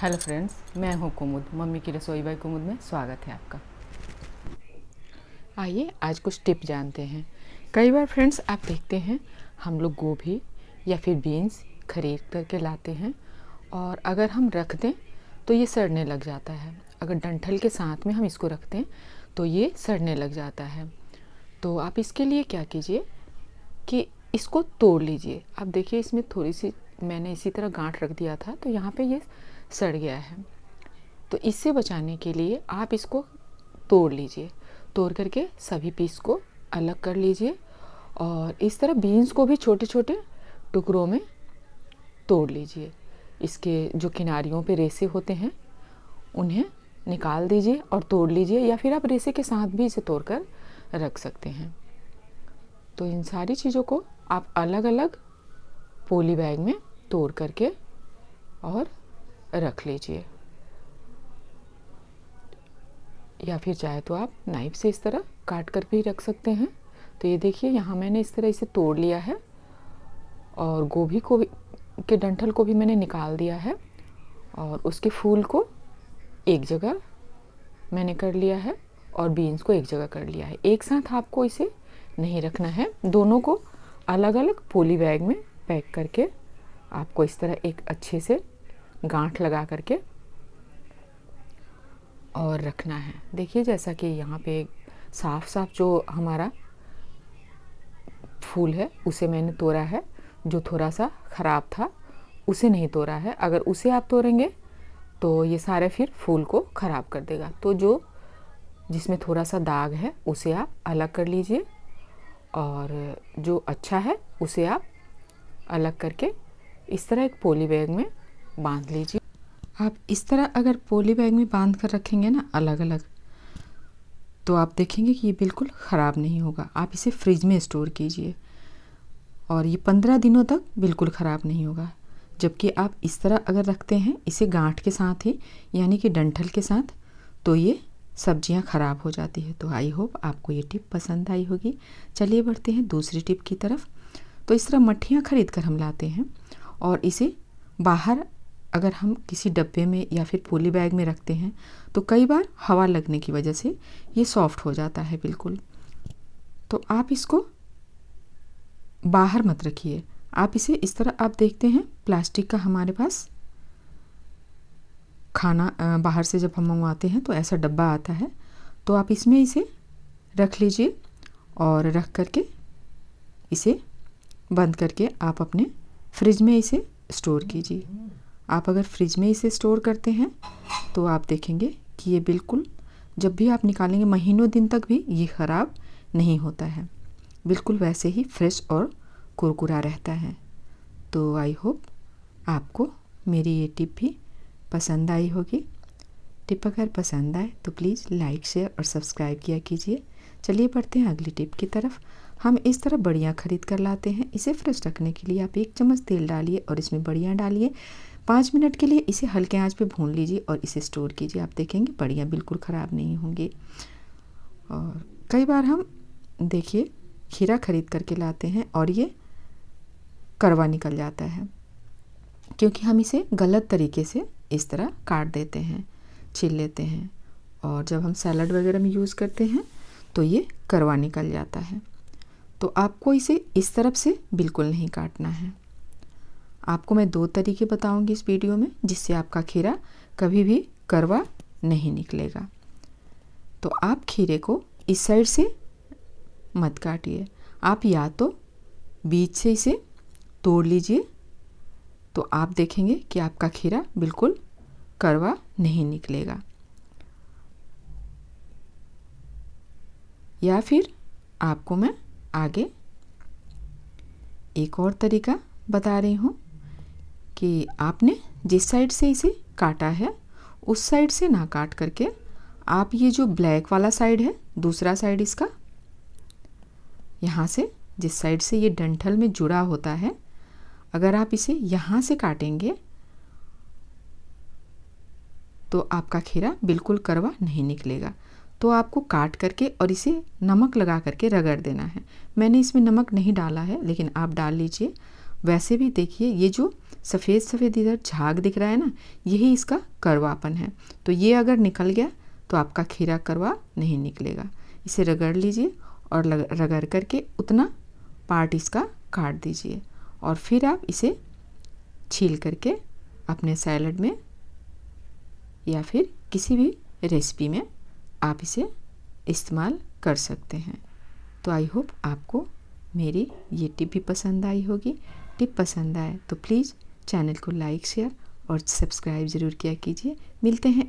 Hello friends, मैं हूं कुमुद। Mummy की रसोई बाई कुमुद में स्वागत है आपका। आइए आज कुछ टिप जानते हैं। कई बार फ्रेंड्स आप देखते हैं हम लोग गोभी या फिर बीन्स खरीद करके लाते हैं और अगर हम रख दें तो ये सड़ने लग जाता है। अगर डंठल के साथ में हम इसको रख दें तो ये सड़ने लग जाता है। तो आप इसके लिए क्या कीजिए कि इसको तोड़ लीजिए। आप देखिए इसमें थोड़ी सी मैंने इसी तरह गांठ रख दिया था तो यहाँ पे ये सड़ गया है। तो इससे बचाने के लिए आप इसको तोड़ लीजिए। तोड़ करके सभी पीस को अलग कर लीजिए और इस तरह बीन्स को भी छोटे छोटे टुकड़ों में तोड़ लीजिए। इसके जो किनारियों पे रेसे होते हैं उन्हें निकाल दीजिए और तोड़ लीजिए, या फिर आप रेसे के साथ भी इसे तोड़ कर रख सकते हैं। तो इन सारी चीज़ों को आप अलग अलग पॉली बैग में तोड़ करके और रख लीजिए, या फिर चाहे तो आप नाइफ से इस तरह काट कर भी रख सकते हैं। तो ये देखिए यहाँ मैंने इस तरह इसे तोड़ लिया है और गोभी को भी के डंठल को भी मैंने निकाल दिया है और उसके फूल को एक जगह मैंने कर लिया है और बीन्स को एक जगह कर लिया है। एक साथ आपको इसे नहीं रखना है, दोनों को अलग अलग पॉली बैग में पैक करके आपको इस तरह एक अच्छे से गांठ लगा करके और रखना है। देखिए जैसा कि यहाँ पे साफ साफ जो हमारा फूल है उसे मैंने तोड़ा है, जो थोड़ा सा ख़राब था उसे नहीं तोड़ा है। अगर उसे आप तोड़ेंगे तो ये सारे फिर फूल को ख़राब कर देगा। तो जो जिसमें थोड़ा सा दाग है उसे आप अलग कर लीजिए और जो अच्छा है उसे आप अलग करके इस तरह एक पॉली बैग में बांध लीजिए। आप इस तरह अगर पॉली बैग में बांध कर रखेंगे ना अलग अलग, तो आप देखेंगे कि ये बिल्कुल ख़राब नहीं होगा। आप इसे फ्रिज में स्टोर कीजिए और ये 15 दिनों तक बिल्कुल ख़राब नहीं होगा। जबकि आप इस तरह अगर रखते हैं इसे गांठ के साथ ही, यानी कि डंठल के साथ, तो ये सब्जियां ख़राब हो जाती है। तो आई होप आपको ये टिप पसंद आई होगी। चलिए बढ़ते हैं दूसरी टिप की तरफ। तो इस तरह मट्ठियाँ खरीद कर हम लाते हैं और इसे बाहर अगर हम किसी डब्बे में या फिर पॉली बैग में रखते हैं तो कई बार हवा लगने की वजह से ये सॉफ्ट हो जाता है बिल्कुल। तो आप इसको बाहर मत रखिए, आप इसे इस तरह, आप देखते हैं प्लास्टिक का हमारे पास खाना बाहर से जब हम मंगवाते हैं तो ऐसा डब्बा आता है, तो आप इसमें इसे रख लीजिए और रख करके इसे बंद करके आप अपने फ्रिज में इसे स्टोर कीजिए। आप अगर फ्रिज में इसे स्टोर करते हैं तो आप देखेंगे कि ये बिल्कुल जब भी आप निकालेंगे महीनों दिन तक भी ये ख़राब नहीं होता है, बिल्कुल वैसे ही फ्रेश और कुरकुरा रहता है। तो आई होप आपको मेरी ये टिप भी पसंद आई होगी। टिप अगर पसंद आए तो प्लीज़ लाइक शेयर और सब्सक्राइब किया कीजिए। चलिए बढ़ते हैं अगली टिप की तरफ। हम इस तरह बड़ियाँ खरीद कर लाते हैं। इसे फ्रेश रखने के लिए आप 1 चम्मच तेल डालिए और इसमें बड़ियाँ डालिए। 5 मिनट के लिए इसे हल्के आंच पे भून लीजिए और इसे स्टोर कीजिए। आप देखेंगे बड़ियाँ बिल्कुल ख़राब नहीं होंगी। और कई बार हम देखिए खीरा खरीद करके लाते हैं और ये कड़वा निकल जाता है, क्योंकि हम इसे गलत तरीके से इस तरह काट देते हैं, छील लेते हैं, और जब हम सैलड वगैरह में यूज़ करते हैं तो ये कड़वा निकल जाता है। तो आपको इसे इस तरफ से बिल्कुल नहीं काटना है। आपको मैं 2 तरीके बताऊंगी इस वीडियो में, जिससे आपका खीरा कभी भी कड़वा नहीं निकलेगा। तो आप खीरे को इस साइड से मत काटिए, आप या तो बीच से इसे तोड़ लीजिए, तो आप देखेंगे कि आपका खीरा बिल्कुल कड़वा नहीं निकलेगा। या फिर आपको मैं आगे एक और तरीका बता रही हूँ कि आपने जिस साइड से इसे काटा है उस साइड से ना काट करके आप ये जो ब्लैक वाला साइड है, दूसरा साइड इसका, यहाँ से जिस साइड से ये डंठल में जुड़ा होता है, अगर आप इसे यहाँ से काटेंगे तो आपका खीरा बिल्कुल कड़वा नहीं निकलेगा। तो आपको काट करके और इसे नमक लगा करके रगड़ देना है। मैंने इसमें नमक नहीं डाला है, लेकिन आप डाल लीजिए वैसे भी देखिए ये जो सफ़ेद सफ़ेद इधर झाग दिख रहा है ना, यही इसका कड़वापन है। तो ये अगर निकल गया तो आपका खीरा कड़वा नहीं निकलेगा। इसे रगड़ लीजिए और रगड़ करके उतना पार्ट इसका काट दीजिए और फिर आप इसे छील करके अपने सैलड में या फिर किसी भी रेसिपी में आप इसे इस्तेमाल कर सकते हैं। तो आई होप आपको मेरी ये टिप भी पसंद आई होगी। टिप पसंद आए तो प्लीज़ चैनल को लाइक शेयर और सब्सक्राइब ज़रूर किया कीजिए। मिलते हैं